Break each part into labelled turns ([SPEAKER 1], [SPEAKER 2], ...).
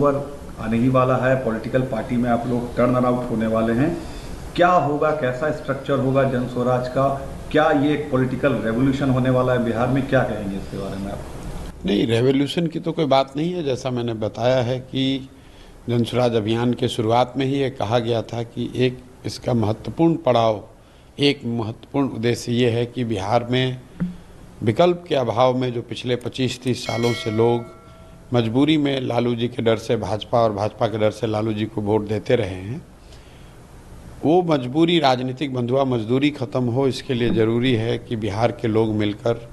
[SPEAKER 1] अक्टूबर आने ही वाला है, पॉलिटिकल पार्टी में आप लोग टर्न आउट होने वाले हैं। क्या होगा, कैसा स्ट्रक्चर होगा जन स्वराज का? क्या ये एक पॉलिटिकल रेवोल्यूशन होने वाला है बिहार में? क्या कहेंगे इसके बारे में आप?
[SPEAKER 2] नहीं, रेवोल्यूशन की तो कोई बात नहीं है। जैसा मैंने बताया है कि जन स्वराज अभियान के शुरुआत में ही ये कहा गया था कि एक इसका महत्वपूर्ण पड़ाव, एक महत्वपूर्ण उद्देश्य ये है कि बिहार में विकल्प के अभाव में जो पिछले 25-30 सालों से लोग मजबूरी में लालू जी के डर से भाजपा और भाजपा के डर से लालू जी को वोट देते रहे हैं, वो मजबूरी राजनीतिक बंधुआ मजदूरी ख़त्म हो। इसके लिए ज़रूरी है कि बिहार के लोग मिलकर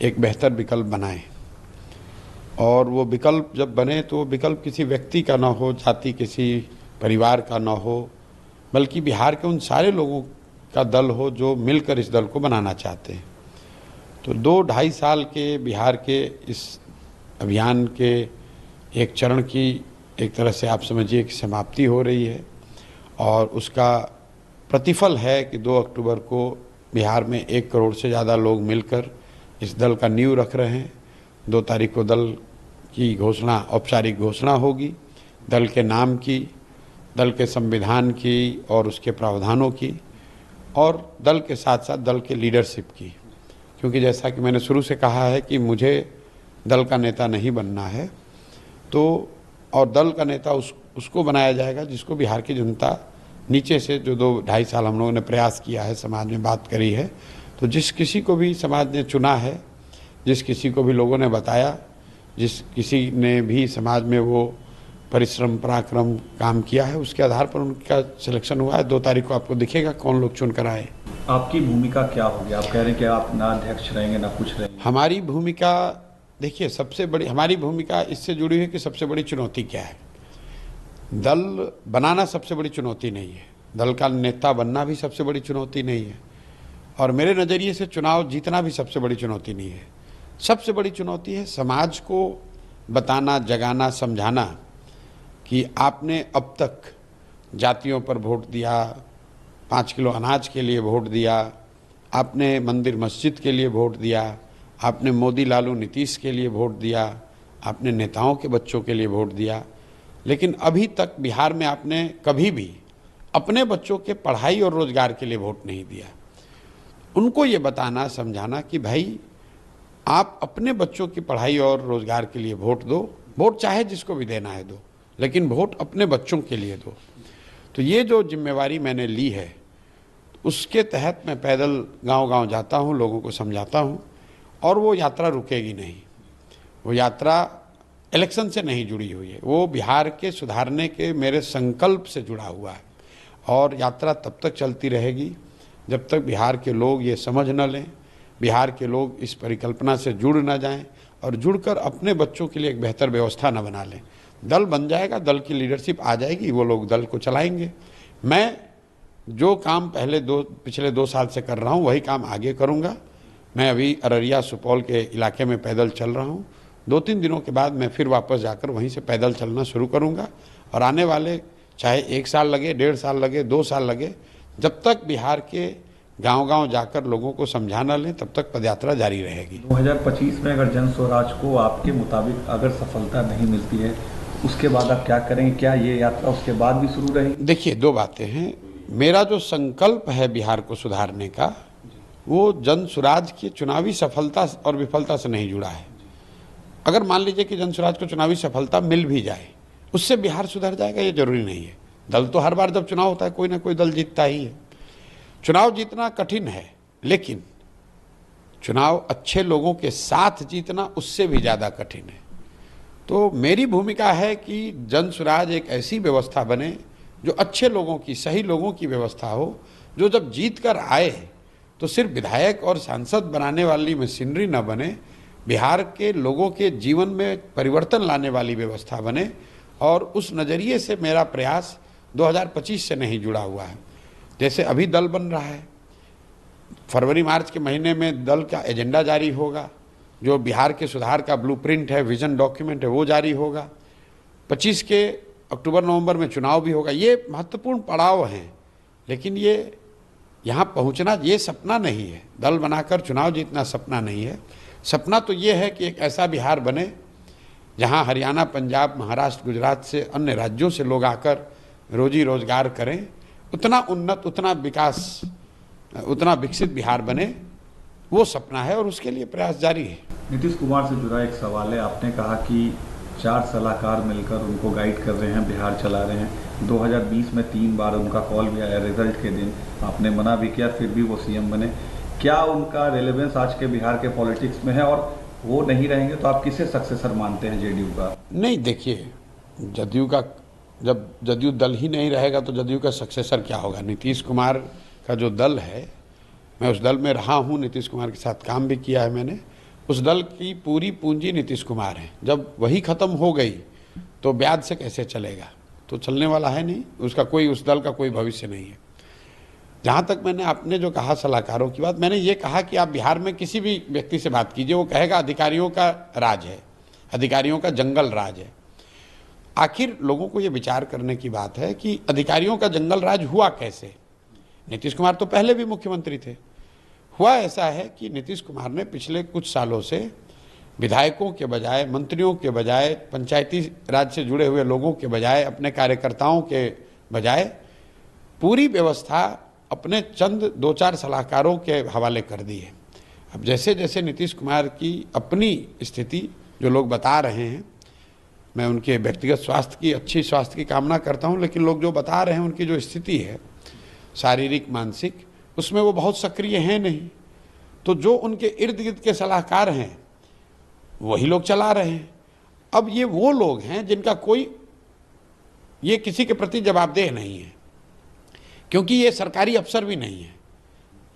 [SPEAKER 2] एक बेहतर विकल्प बनाएं। और वो विकल्प जब बने तो वो विकल्प किसी व्यक्ति का ना हो, जाति किसी परिवार का ना हो, बल्कि बिहार के उन सारे लोगों का दल हो जो मिलकर इस दल को बनाना चाहते हैं। तो 2-2.5 साल के बिहार के इस अभियान के एक चरण की एक तरह से आप समझिए कि समाप्ति हो रही है, और उसका प्रतिफल है कि 2 अक्टूबर को बिहार में 1 करोड़ से ज़्यादा लोग मिलकर इस दल का नींव रख रहे हैं। 2 तारीख को दल की घोषणा, औपचारिक घोषणा होगी, दल के नाम की, दल के संविधान की और उसके प्रावधानों की, और दल के साथ साथ दल के लीडरशिप की। क्योंकि जैसा कि मैंने शुरू से कहा है कि मुझे दल का नेता नहीं बनना है, तो और दल का नेता उसको बनाया जाएगा जिसको बिहार की जनता नीचे से, जो 2-2.5 साल हम लोगों ने प्रयास किया है, समाज में बात करी है, तो जिस किसी को भी समाज ने चुना है, जिस किसी को भी लोगों ने बताया, जिस किसी ने भी समाज में वो परिश्रम पराक्रम काम किया है, उसके आधार पर उनका सिलेक्शन हुआ है। 2 तारीख को आपको दिखेगा कौन लोग चुन कर आए।
[SPEAKER 1] आपकी भूमिका क्या होगी? आप कह रहे हैं कि आप ना अध्यक्ष रहेंगे ना कुछ रहेंगे।
[SPEAKER 2] हमारी भूमिका, देखिए, सबसे बड़ी हमारी भूमिका इससे जुड़ी है कि सबसे बड़ी चुनौती क्या है। दल बनाना सबसे बड़ी चुनौती नहीं है, दल का नेता बनना भी सबसे बड़ी चुनौती नहीं है, और मेरे नज़रिए से चुनाव जीतना भी सबसे बड़ी चुनौती नहीं है। सबसे बड़ी चुनौती है समाज को बताना, जगाना, समझाना कि आपने अब तक जातियों पर वोट दिया, 5 किलो अनाज के लिए वोट दिया, आपने मंदिर मस्जिद के लिए वोट दिया, आपने मोदी लालू नीतीश के लिए वोट दिया, आपने नेताओं के बच्चों के लिए वोट दिया, लेकिन अभी तक बिहार में आपने कभी भी अपने बच्चों के पढ़ाई और रोजगार के लिए वोट नहीं दिया। उनको ये बताना, समझाना कि भाई आप अपने बच्चों की पढ़ाई और रोजगार के लिए वोट दो, वोट चाहे जिसको भी देना है दो, लेकिन वोट अपने बच्चों के लिए दो। तो ये जो जिम्मेवारी मैंने ली है, उसके तहत मैं पैदल गांव-गांव जाता हूं, लोगों को समझाता हूं, और वो यात्रा रुकेगी नहीं। वो यात्रा इलेक्शन से नहीं जुड़ी हुई है, वो बिहार के सुधारने के मेरे संकल्प से जुड़ा हुआ है, और यात्रा तब तक चलती रहेगी जब तक बिहार के लोग ये समझ न लें, बिहार के लोग इस परिकल्पना से जुड़ न जाएं, और जुड़कर अपने बच्चों के लिए एक बेहतर व्यवस्था न बना लें। दल बन जाएगा, दल की लीडरशिप आ जाएगी, वो लोग दल को चलाएंगे। मैं जो काम पिछले 2 साल से कर रहा हूँ वही काम आगे करूँगा। मैं अभी अररिया सुपौल के इलाके में पैदल चल रहा हूँ। 2-3 दिनों के बाद मैं फिर वापस जाकर वहीं से पैदल चलना शुरू करूँगा, और आने वाले चाहे 1 साल लगे, 1.5 साल लगे, 2 साल लगे, जब तक बिहार के गांव-गांव जाकर लोगों को समझाना लें, तब तक पदयात्रा जारी रहेगी।
[SPEAKER 1] 2025 में अगर जन स्वराज को आपके मुताबिक अगर सफलता नहीं मिलती है, उसके बाद आप क्या करेंगे? क्या ये यात्रा उसके बाद भी शुरू रहेगी?
[SPEAKER 2] देखिए, 2 बातें हैं। मेरा जो संकल्प है बिहार को सुधारने का, वो जन स्वराज की चुनावी सफलता और विफलता से नहीं जुड़ा है। अगर मान लीजिए कि जन स्वराज को चुनावी सफलता मिल भी जाए, उससे बिहार सुधर जाएगा, ये जरूरी नहीं है। दल तो हर बार जब चुनाव होता है कोई ना कोई दल जीतता ही है। चुनाव जीतना कठिन है, लेकिन चुनाव अच्छे लोगों के साथ जीतना उससे भी ज़्यादा कठिन है। तो मेरी भूमिका है कि जन स्वराज एक ऐसी व्यवस्था बने जो अच्छे लोगों की, सही लोगों की व्यवस्था हो, जो जब जीत कर आए तो सिर्फ विधायक और सांसद बनाने वाली मशीनरी न बने, बिहार के लोगों के जीवन में परिवर्तन लाने वाली व्यवस्था बने। और उस नज़रिए से मेरा प्रयास 2025 से नहीं जुड़ा हुआ है। जैसे अभी दल बन रहा है, फरवरी मार्च के महीने में दल का एजेंडा जारी होगा, जो बिहार के सुधार का ब्लूप्रिंट है, विजन डॉक्यूमेंट है, वो जारी होगा। 25 के अक्टूबर नवंबर में चुनाव भी होगा। ये महत्वपूर्ण पड़ाव हैं, लेकिन ये यहाँ पहुँचना ये सपना नहीं है। दल बनाकर चुनाव जीतना सपना नहीं है। सपना तो ये है कि एक ऐसा बिहार बने जहां हरियाणा, पंजाब, महाराष्ट्र, गुजरात से अन्य राज्यों से लोग आकर रोजी रोजगार करें, उतना उन्नत, उतना विकास, उतना विकसित बिहार बने, वो सपना है और उसके लिए प्रयास जारी है।
[SPEAKER 1] नीतीश कुमार से जुड़ा एक सवाल है। आपने कहा कि 4 सलाहकार मिलकर उनको गाइड कर रहे हैं, बिहार चला रहे हैं। 2020 में 3 बार उनका कॉल भी आया रिजल्ट के दिन, आपने मना भी किया, फिर भी वो सीएम बने। क्या उनका रेलेवेंस आज के बिहार के पॉलिटिक्स में है, और वो नहीं रहेंगे तो आप किसे सक्सेसर मानते हैं जेडीयू का?
[SPEAKER 2] नहीं, देखिए, जदयू का, जब जदयू दल ही नहीं रहेगा तो जदयू का सक्सेसर क्या होगा? नीतीश कुमार का जो दल है, मैं उस दल में रहा हूँ, नीतीश कुमार के साथ काम भी किया है मैंने। उस दल की पूरी पूंजी नीतीश कुमार है। जब वही खत्म हो गई तो ब्याज से कैसे चलेगा? तो चलने वाला है नहीं, उसका कोई, उस दल का कोई भविष्य नहीं है। जहाँ तक मैंने, आपने जो कहा सलाहकारों की बात, मैंने ये कहा कि आप बिहार में किसी भी व्यक्ति से बात कीजिए, वो कहेगा अधिकारियों का राज है, अधिकारियों का जंगल राज है। आखिर लोगों को ये विचार करने की बात है कि अधिकारियों का जंगल राज हुआ कैसे? नीतीश कुमार तो पहले भी मुख्यमंत्री थे। हुआ ऐसा है कि नीतीश कुमार ने पिछले कुछ सालों से विधायकों के बजाय, मंत्रियों के बजाय, पंचायती राज से जुड़े हुए लोगों के बजाय, अपने कार्यकर्ताओं के बजाय पूरी व्यवस्था अपने चंद 2-4 सलाहकारों के हवाले कर दी है। अब जैसे जैसे नीतीश कुमार की अपनी स्थिति जो लोग बता रहे हैं, मैं उनके व्यक्तिगत स्वास्थ्य की, अच्छी स्वास्थ्य की कामना करता हूं, लेकिन लोग जो बता रहे हैं उनकी जो स्थिति है शारीरिक, मानसिक, उसमें वो बहुत सक्रिय हैं नहीं। तो जो उनके इर्द गिर्द के सलाहकार हैं वही लोग चला रहे हैं। अब ये वो लोग हैं जिनका कोई, ये किसी के प्रति जवाबदेह नहीं है, क्योंकि ये सरकारी अफसर भी नहीं है,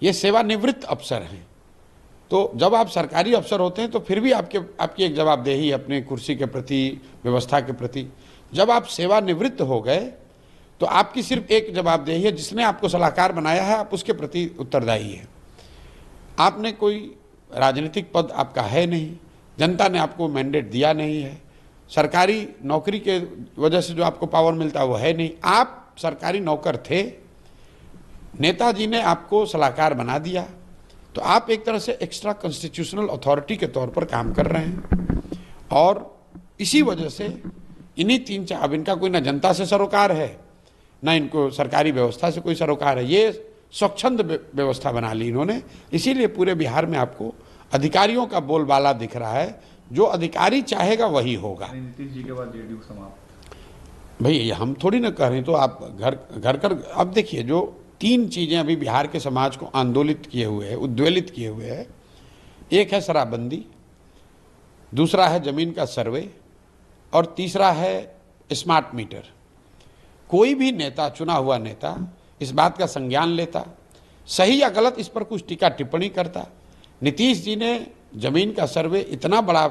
[SPEAKER 2] ये सेवानिवृत्त अफसर हैं। तो जब आप सरकारी अफसर होते हैं तो फिर भी आपकी एक जवाबदेही अपनी कुर्सी के प्रति, व्यवस्था के प्रति। जब आप सेवानिवृत्त हो गए तो आपकी सिर्फ एक जवाबदेही है, जिसने आपको सलाहकार बनाया है आप उसके प्रति उत्तरदायी है। आपने कोई राजनीतिक पद आपका है नहीं, जनता ने आपको मैंडेट दिया नहीं है, सरकारी नौकरी के वजह से जो आपको पावर मिलता है वो है नहीं। आप सरकारी नौकर थे, नेताजी ने आपको सलाहकार बना दिया, तो आप एक तरह से एक्स्ट्रा कॉन्स्टिट्यूशनल अथॉरिटी के तौर पर काम कर रहे हैं। और इसी वजह से इन्हीं 3-4, अब इनका कोई ना जनता से सरोकार है, ना इनको सरकारी व्यवस्था से कोई सरोकार है, ये स्वच्छंद व्यवस्था बना ली इन्होंने। इसीलिए पूरे बिहार में आपको अधिकारियों का बोलबाला दिख रहा है, जो अधिकारी चाहेगा वही होगा।
[SPEAKER 1] नीतीश जी के बाद जेडीयू समाप्त?
[SPEAKER 2] भाई हम थोड़ी ना कह रहे हैं, तो आप घर कर, अब देखिए, जो 3 चीजें अभी बिहार के समाज को आंदोलित किए हुए है, उद्वेलित किए हुए है, एक है शराबबंदी, दूसरा है जमीन का सर्वे, और तीसरा है स्मार्ट मीटर। कोई भी नेता, चुना हुआ नेता, इस बात का संज्ञान लेता, सही या गलत इस पर कुछ टीका टिप्पणी करता। नीतीश जी ने जमीन का सर्वे, इतना बड़ा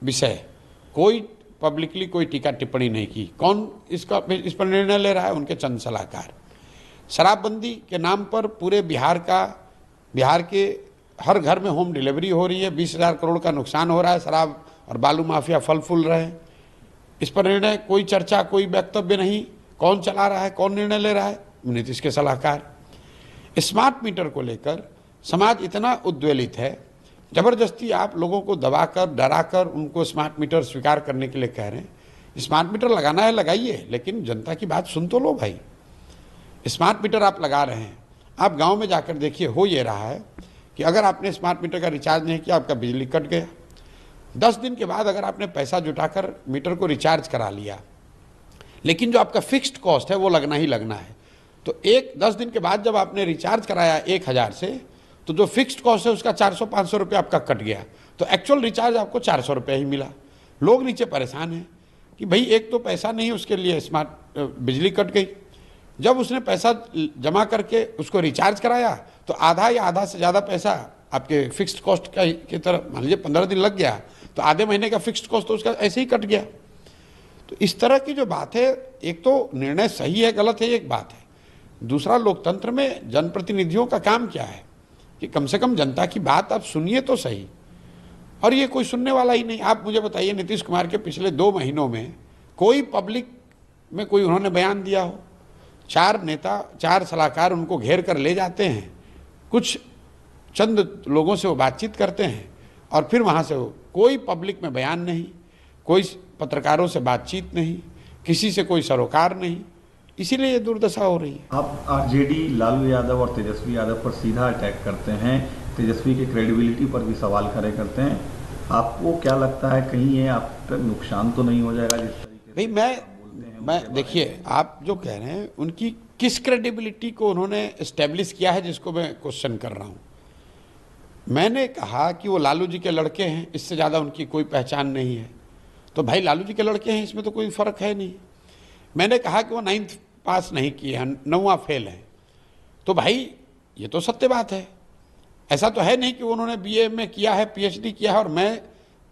[SPEAKER 2] विषय, कोई पब्लिकली कोई टीका टिप्पणी नहीं की। कौन इस पर निर्णय ले रहा है? उनके चंद सलाहकार। शराबबंदी के नाम पर पूरे बिहार के हर घर में होम डिलीवरी हो रही है, 20,000 करोड़ का नुकसान हो रहा है, शराब और बालू माफिया फल फूल रहे हैं। इस पर निर्णय, कोई चर्चा, कोई वक्तव्य नहीं। कौन चला रहा है, कौन निर्णय ले रहा है? नीतीश के सलाहकार। स्मार्ट मीटर को लेकर समाज इतना उद्वेलित है, जबरदस्ती आप लोगों को दबाकर, डराकर उनको स्मार्ट मीटर स्वीकार करने के लिए कह रहे हैं। स्मार्ट मीटर लगाना है लगाइए, लेकिन जनता की बात सुन तो लो भाई। स्मार्ट मीटर आप लगा रहे हैं, आप गांव में जाकर देखिए, हो ये रहा है कि अगर आपने स्मार्ट मीटर का रिचार्ज नहीं किया, आपका बिजली कट गया। 10 दिन के बाद अगर आपने पैसा जुटाकर मीटर को रिचार्ज करा लिया, लेकिन जो आपका फिक्स्ड कॉस्ट है वो लगना ही लगना है, तो 10 दिन के बाद जब आपने रिचार्ज कराया 1000 से, तो जो फिक्स्ड कॉस्ट है उसका 400-500 रुपये आपका कट गया, तो एक्चुअल रिचार्ज आपको 400 रुपये ही मिला। लोग नीचे परेशान हैं कि भाई एक तो पैसा नहीं, उसके लिए स्मार्ट बिजली कट गई। जब उसने पैसा जमा करके उसको रिचार्ज कराया तो आधा या आधा से ज़्यादा पैसा आपके फिक्स्ड कॉस्ट की तरफ, मान लीजिए 15 दिन लग गया, तो आधे महीने का फिक्स्ड कॉस्ट तो उसका ऐसे ही कट गया। तो इस तरह की जो बात है, एक तो निर्णय सही है गलत है एक बात है, दूसरा लोकतंत्र में जनप्रतिनिधियों का काम क्या है कि कम से कम जनता की बात आप सुनिए तो सही, और ये कोई सुनने वाला ही नहीं। आप मुझे बताइए, नीतीश कुमार के पिछले 2 महीनों में कोई पब्लिक में कोई उन्होंने बयान दिया हो? 4 नेता, 4 सलाहकार उनको घेर कर ले जाते हैं, कुछ चंद लोगों से वो बातचीत करते हैं और फिर वहाँ से कोई पब्लिक में बयान नहीं, कोई पत्रकारों से बातचीत नहीं, किसी से कोई सरोकार नहीं, इसीलिए ये दुर्दशा हो रही है।
[SPEAKER 1] आप आरजेडी लालू यादव और तेजस्वी यादव पर सीधा अटैक करते हैं, तेजस्वी की क्रेडिबिलिटी पर भी सवाल खड़े करते हैं। आपको क्या लगता है कहीं ये आप पर नुकसान तो नहीं हो जाएगा जिस तरीके
[SPEAKER 2] भाई मैं देखिए, आप जो कह रहे हैं उनकी किस क्रेडिबिलिटी को उन्होंने एस्टेब्लिश किया है जिसको मैं क्वेश्चन कर रहा हूँ। मैंने कहा कि वो लालू जी के लड़के हैं, इससे ज़्यादा उनकी कोई पहचान नहीं है। तो भाई लालू जी के लड़के हैं, इसमें तो कोई फ़र्क है नहीं। मैंने कहा कि वो 9th पास नहीं किए हैं, 9वां फेल है, तो भाई ये तो सत्य बात है। ऐसा तो है नहीं कि उन्होंने बीए में किया है, पीएचडी किया है और मैं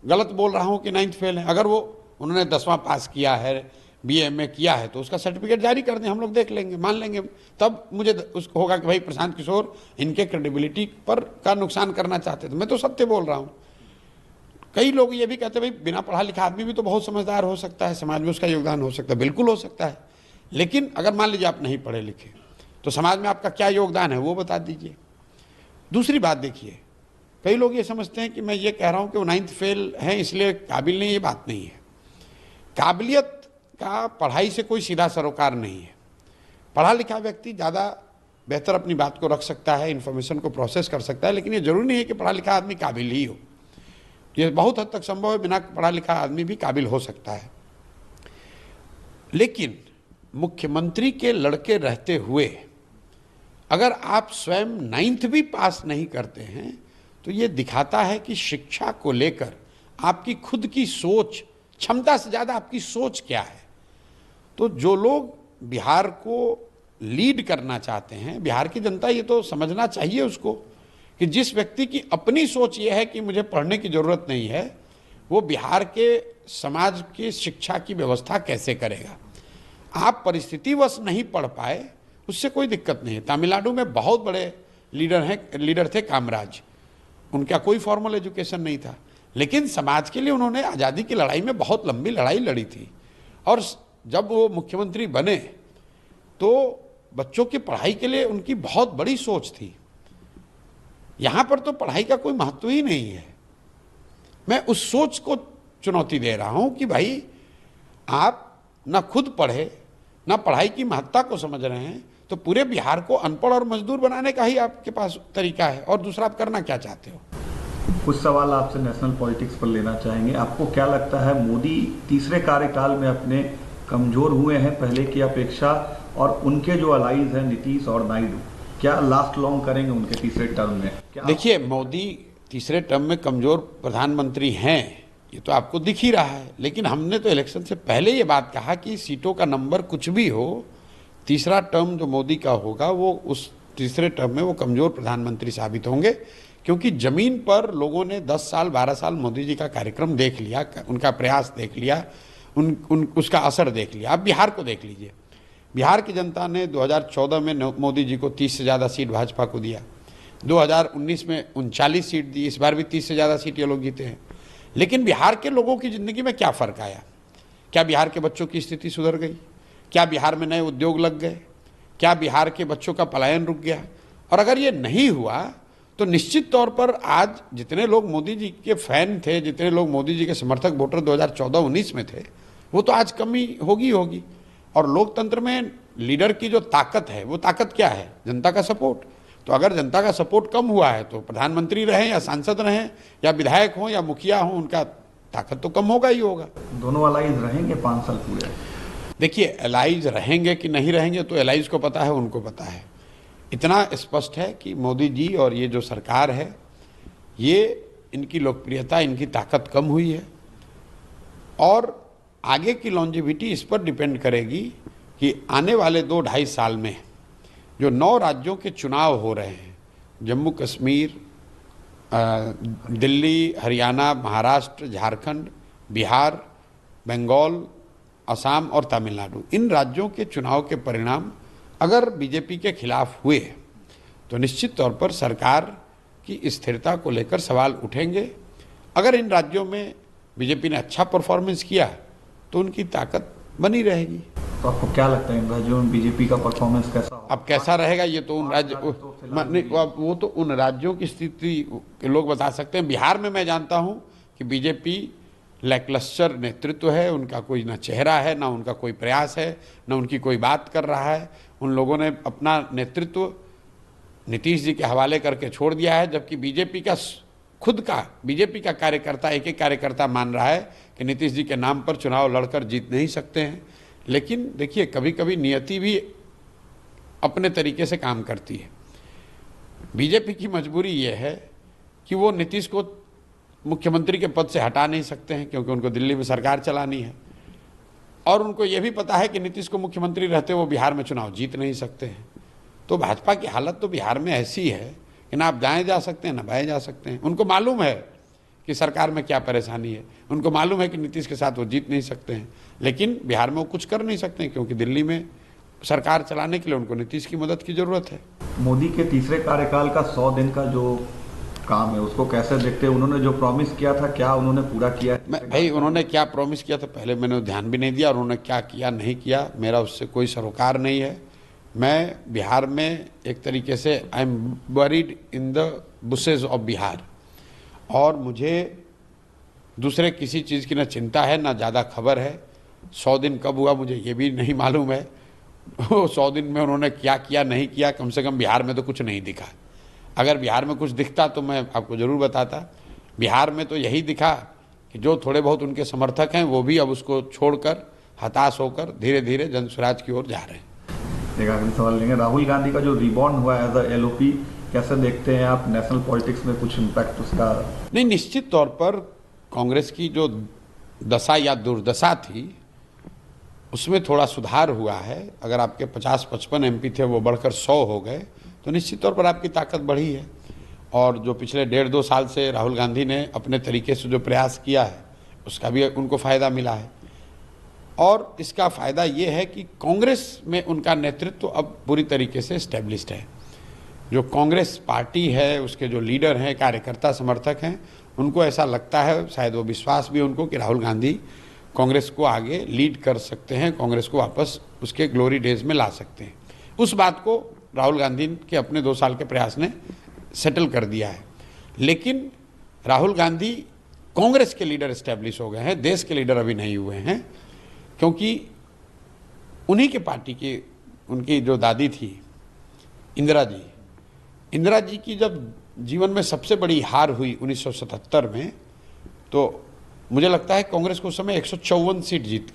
[SPEAKER 2] गलत बोल रहा हूँ कि 9th फेल है। अगर वो उन्होंने 10वां पास किया है, बीए में किया है, तो उसका सर्टिफिकेट जारी कर दें, हम लोग देख लेंगे, मान लेंगे। तब मुझे उसको होगा कि भाई प्रशांत किशोर इनके क्रेडिबिलिटी पर का नुकसान करना चाहते थे। मैं तो सत्य बोल रहा हूँ। कई लोग ये भी कहते हैं भाई बिना पढ़ा लिखा आदमी भी तो बहुत समझदार हो सकता है, समाज में उसका योगदान हो सकता है। बिल्कुल हो सकता है, लेकिन अगर मान लीजिए आप नहीं पढ़े लिखे तो समाज में आपका क्या योगदान है वो बता दीजिए। दूसरी बात देखिए, कई लोग ये समझते हैं कि मैं ये कह रहा हूँ कि वो 9th फेल हैं इसलिए काबिल नहीं, ये बात नहीं है। काबिलियत का पढ़ाई से कोई सीधा सरोकार नहीं है। पढ़ा लिखा व्यक्ति ज़्यादा बेहतर अपनी बात को रख सकता है, इन्फॉर्मेशन को प्रोसेस कर सकता है, लेकिन ये जरूरी नहीं है कि पढ़ा लिखा आदमी काबिल ही हो। ये बहुत हद तक संभव है, बिना पढ़ा लिखा आदमी भी काबिल हो सकता है। लेकिन मुख्यमंत्री के लड़के रहते हुए अगर आप स्वयं 9th भी पास नहीं करते हैं तो ये दिखाता है कि शिक्षा को लेकर आपकी खुद की सोच, क्षमता से ज़्यादा आपकी सोच क्या है। तो जो लोग बिहार को लीड करना चाहते हैं, बिहार की जनता ये तो समझना चाहिए उसको कि जिस व्यक्ति की अपनी सोच ये है कि मुझे पढ़ने की ज़रूरत नहीं है, वो बिहार के समाज की शिक्षा की व्यवस्था कैसे करेगा। आप परिस्थितिवश नहीं पढ़ पाए, उससे कोई दिक्कत नहीं है। तमिलनाडु में बहुत बड़े लीडर थे कामराज, उनका कोई फॉर्मल एजुकेशन नहीं था, लेकिन समाज के लिए उन्होंने आज़ादी की लड़ाई में बहुत लंबी लड़ाई लड़ी थी। और जब वो मुख्यमंत्री बने तो बच्चों की पढ़ाई के लिए उनकी बहुत बड़ी सोच थी। यहाँ पर तो पढ़ाई का कोई महत्व ही नहीं है। मैं उस सोच को चुनौती दे रहा हूँ कि भाई आप ना खुद पढ़े, ना पढ़ाई की महत्ता को समझ रहे हैं, तो पूरे बिहार को अनपढ़ और मजदूर बनाने का ही आपके पास तरीका है। और दूसरा, आप करना क्या चाहते हो?
[SPEAKER 1] कुछ सवाल आपसे नेशनल पॉलिटिक्स पर लेना चाहेंगे। आपको क्या लगता है मोदी तीसरे कार्यकाल में अपने कमजोर हुए हैं पहले की अपेक्षा, और उनके जो अलाइज हैं नीतीश और नायडू, क्या लास्ट लॉन्ग करेंगे उनके तीसरे टर्म में?
[SPEAKER 2] देखिए, मोदी तीसरे टर्म में कमजोर प्रधानमंत्री हैं, ये तो आपको दिख ही रहा है। लेकिन हमने तो इलेक्शन से पहले ये बात कहा कि सीटों का नंबर कुछ भी हो, तीसरा टर्म जो मोदी का होगा वो उस तीसरे टर्म में वो कमजोर प्रधानमंत्री साबित होंगे। क्योंकि जमीन पर लोगों ने 10 साल 12 साल मोदी जी का कार्यक्रम देख लिया, उनका प्रयास देख लिया, उसका असर देख लिया। आप बिहार को देख लीजिए, बिहार की जनता ने 2014 में मोदी जी को 30 से ज़्यादा सीट भाजपा को दिया, 2019 में 39 सीट दी, इस बार भी 30 से ज़्यादा सीट ये लोग जीते हैं। लेकिन बिहार के लोगों की ज़िंदगी में क्या फ़र्क आया? क्या बिहार के बच्चों की स्थिति सुधर गई? क्या बिहार में नए उद्योग लग गए? क्या बिहार के बच्चों का पलायन रुक गया? और अगर ये नहीं हुआ तो निश्चित तौर पर आज जितने लोग मोदी जी के फैन थे, जितने लोग मोदी जी के समर्थक वोटर 2014-19 में थे, वो तो आज कमी होगी। और लोकतंत्र में लीडर की जो ताकत है, वो ताकत क्या है? जनता का सपोर्ट। तो अगर जनता का सपोर्ट कम हुआ है तो प्रधानमंत्री रहें या सांसद रहें या विधायक हों या मुखिया हों, उनका ताकत तो कम होगा ही होगा।
[SPEAKER 1] दोनों अलाइज रहेंगे 5 साल पूरे?
[SPEAKER 2] देखिए, एलाइज रहेंगे कि नहीं रहेंगे तो एलाइज को पता है, उनको पता है। इतना स्पष्ट है कि मोदी जी और ये जो सरकार है, ये इनकी लोकप्रियता, इनकी ताकत कम हुई है। और आगे की लॉन्जिविटी इस पर डिपेंड करेगी कि आने वाले 2-2.5 साल में जो 9 राज्यों के चुनाव हो रहे हैं, जम्मू कश्मीर, दिल्ली, हरियाणा, महाराष्ट्र, झारखंड, बिहार, बंगाल, असम और तमिलनाडु, इन राज्यों के चुनाव के परिणाम अगर बीजेपी के खिलाफ हुए तो निश्चित तौर पर सरकार की स्थिरता को लेकर सवाल उठेंगे। अगर इन राज्यों में बीजेपी ने अच्छा परफॉर्मेंस किया तो उनकी ताकत बनी रहेगी।
[SPEAKER 1] तो आपको क्या लगता है इन राज्यों में बीजेपी का परफॉर्मेंस कैसा होगा?
[SPEAKER 2] अब कैसा रहेगा ये तो उन राज्य वो तो उन राज्यों की स्थिति के लोग बता सकते हैं। बिहार में मैं जानता हूं कि बीजेपी लैकलस्टर नेतृत्व है, उनका कोई ना चेहरा है, ना उनका कोई प्रयास है, ना उनकी कोई बात कर रहा है। उन लोगों ने अपना नेतृत्व नीतीश जी के हवाले करके छोड़ दिया है, जबकि बीजेपी का खुद का बीजेपी का कार्यकर्ता एक एक कार्यकर्ता मान रहा है कि नीतीश जी के नाम पर चुनाव लड़कर जीत नहीं सकते हैं। लेकिन देखिए, कभी कभी नियति भी अपने तरीके से काम करती है। बीजेपी की मजबूरी ये है कि वो नीतीश को मुख्यमंत्री के पद से हटा नहीं सकते हैं, क्योंकि उनको दिल्ली में सरकार चलानी है, और उनको ये भी पता है कि नीतीश को मुख्यमंत्री रहते वो बिहार में चुनाव जीत नहीं सकते हैं। तो भाजपा की हालत तो बिहार में ऐसी है कि ना आप दाएं जा सकते हैं ना बाएं जा सकते हैं। उनको मालूम है कि सरकार में क्या परेशानी है, उनको मालूम है कि नीतीश के साथ वो जीत नहीं सकते हैं, लेकिन बिहार में वो कुछ कर नहीं सकते हैं, क्योंकि दिल्ली में सरकार चलाने के लिए उनको नीतीश की मदद की जरूरत है।
[SPEAKER 1] मोदी के तीसरे कार्यकाल का 100 दिन का जो काम है उसको कैसे देखते हैं? उन्होंने जो प्रॉमिस किया था क्या उन्होंने पूरा किया?
[SPEAKER 2] भाई, उन्होंने क्या प्रॉमिस किया था पहले मैंने ध्यान भी नहीं दिया, और उन्होंने क्या किया नहीं किया मेरा उससे कोई सरोकार नहीं है। मैं बिहार में एक तरीके से I am buried in the bushes of Bihar, और मुझे दूसरे किसी चीज़ की ना चिंता है ना ज़्यादा खबर है। 100 दिन कब हुआ मुझे ये भी नहीं मालूम है। 100 दिन में उन्होंने क्या किया नहीं किया, कम से कम बिहार में तो कुछ नहीं दिखा। अगर बिहार में कुछ दिखता तो मैं आपको ज़रूर बताता। बिहार में तो यही दिखा कि जो थोड़े बहुत उनके समर्थक हैं वो भी अब उसको छोड़कर हताश होकर धीरे धीरे जन स्वराज की ओर जा रहे हैं।
[SPEAKER 1] एक आखिरी सवाल लेंगे, राहुल गांधी का जो रिबॉर्न हुआ एज अ एलओपी कैसे देखते हैं आप? नेशनल पॉलिटिक्स में कुछ इम्पैक्ट उसका?
[SPEAKER 2] नहीं, निश्चित तौर पर कांग्रेस की जो दशा या दुर्दशा थी उसमें थोड़ा सुधार हुआ है। अगर आपके 50-55 एमपी थे वो बढ़कर 100 हो गए, तो निश्चित तौर पर आपकी ताकत बढ़ी है। और जो पिछले 1.5-2 साल से राहुल गांधी ने अपने तरीके से जो प्रयास किया है उसका भी उनको फ़ायदा मिला है। और इसका फ़ायदा ये है कि कांग्रेस में उनका नेतृत्व अब पूरी तरीके से इस्टेब्लिश्ड है। जो कांग्रेस पार्टी है उसके जो लीडर हैं, कार्यकर्ता, समर्थक हैं, उनको ऐसा लगता है, शायद वो विश्वास भी उनको, कि राहुल गांधी कांग्रेस को आगे लीड कर सकते हैं, कांग्रेस को वापस उसके ग्लोरी डेज में ला सकते हैं। उस बात को राहुल गांधी के अपने 2 साल के प्रयास ने सेटल कर दिया है। लेकिन राहुल गांधी कांग्रेस के लीडर इस्टेब्लिश हो गए हैं, देश के लीडर अभी नहीं हुए हैं, क्योंकि उन्हीं के पार्टी की उनकी जो दादी थी इंदिरा जी की जब जीवन में सबसे बड़ी हार हुई 1977 में, तो मुझे लगता है कांग्रेस को उस समय 154 सीट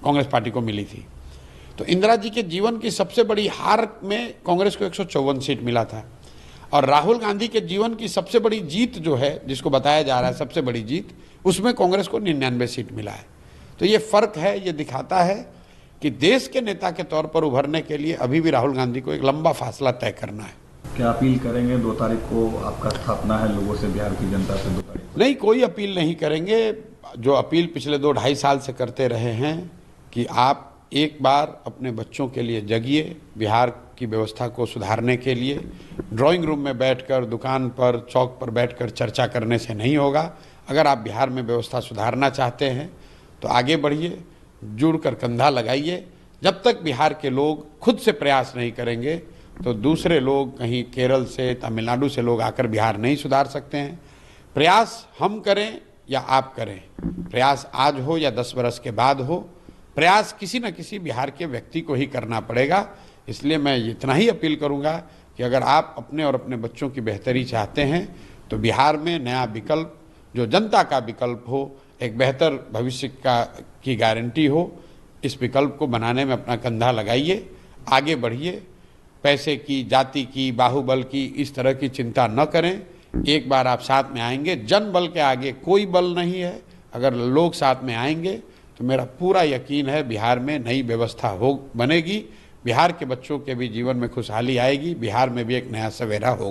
[SPEAKER 2] कांग्रेस पार्टी को मिली थी। तो इंदिरा जी के जीवन की सबसे बड़ी हार में कांग्रेस को 154 सीट मिला था, और राहुल गांधी के जीवन की सबसे बड़ी जीत जो है, जिसको बताया जा रहा है सबसे बड़ी जीत, उसमें कांग्रेस को 99 सीट मिला है। तो ये फर्क है, ये दिखाता है कि देश के नेता के तौर पर उभरने के लिए अभी भी राहुल गांधी को एक लंबा फासला तय करना है।
[SPEAKER 1] क्या अपील करेंगे? 2 तारीख को आपका स्थापना है, लोगों से, बिहार की जनता से 2 तारीख?
[SPEAKER 2] नहीं, कोई अपील नहीं करेंगे। जो अपील पिछले 2-2.5 साल से करते रहे हैं कि आप एक बार अपने बच्चों के लिए जगिए, बिहार की व्यवस्था को सुधारने के लिए ड्राइंग रूम में बैठकर, दुकान पर, चौक पर बैठकर चर्चा करने से नहीं होगा। अगर आप बिहार में व्यवस्था सुधारना चाहते हैं तो आगे बढ़िए, जुड़कर कंधा लगाइए। जब तक बिहार के लोग खुद से प्रयास नहीं करेंगे तो दूसरे लोग, कहीं केरल से, तमिलनाडु से लोग आकर बिहार नहीं सुधार सकते हैं। प्रयास हम करें या आप करें, प्रयास आज हो या 10 बरस के बाद हो, प्रयास किसी न किसी बिहार के व्यक्ति को ही करना पड़ेगा। इसलिए मैं इतना ही अपील करूंगा कि अगर आप अपने और अपने बच्चों की बेहतरी चाहते हैं तो बिहार में नया विकल्प, जो जनता का विकल्प हो, एक बेहतर भविष्य की गारंटी हो, इस विकल्प को बनाने में अपना कंधा लगाइए, आगे बढ़िए। पैसे की, जाति की, बाहुबल की, इस तरह की चिंता न करें। एक बार आप साथ में आएंगे, जन बल के आगे कोई बल नहीं है। अगर लोग साथ में आएंगे तो मेरा पूरा यकीन है बिहार में नई व्यवस्था बनेगी, बिहार के बच्चों के भी जीवन में खुशहाली आएगी, बिहार में भी एक नया सवेरा होगा।